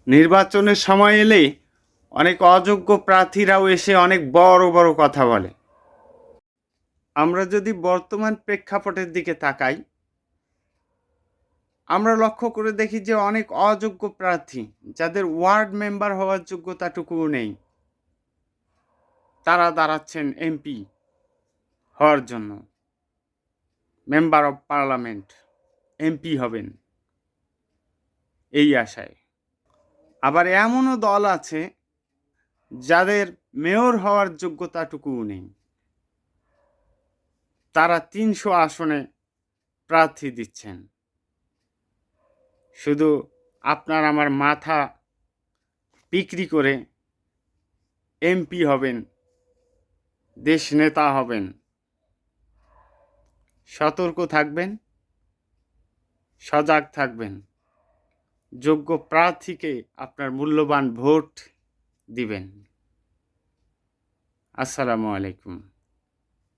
নির্বাচনের সময় এলে অনেক অযোগ্য প্রার্থীরাও এসে অনেক বড় বড় কথা বলে। আমরা যদি বর্তমান প্রেক্ষাপটের দিকে তাকাই, আমরা লক্ষ্য করে দেখি যে অনেক অযোগ্য প্রার্থী যাদের ওয়ার্ড মেম্বার হওয়ার যোগ্যতাটুকুও নেই, তারা দাঁড়াচ্ছেন এমপি হওয়ার জন্য, মেম্বার অব পার্লামেন্ট, এমপি হবেন এই আশায়। আবার এমনও দল আছে যাদের মেয়র হওয়ার যোগ্যতাটুকুও নেই, তারা ৩০০ আসনে প্রার্থী দিচ্ছেন। শুধু আপনার আমার মাথা বিক্রি করে এমপি হবেন, দেশ নেতা হবেন। সতর্ক থাকবেন, সজাগ থাকবেন, যোগ্য প্রার্থীকে আপনার মূল্যবান ভোট দিবেন। আসসালামু আলাইকুম।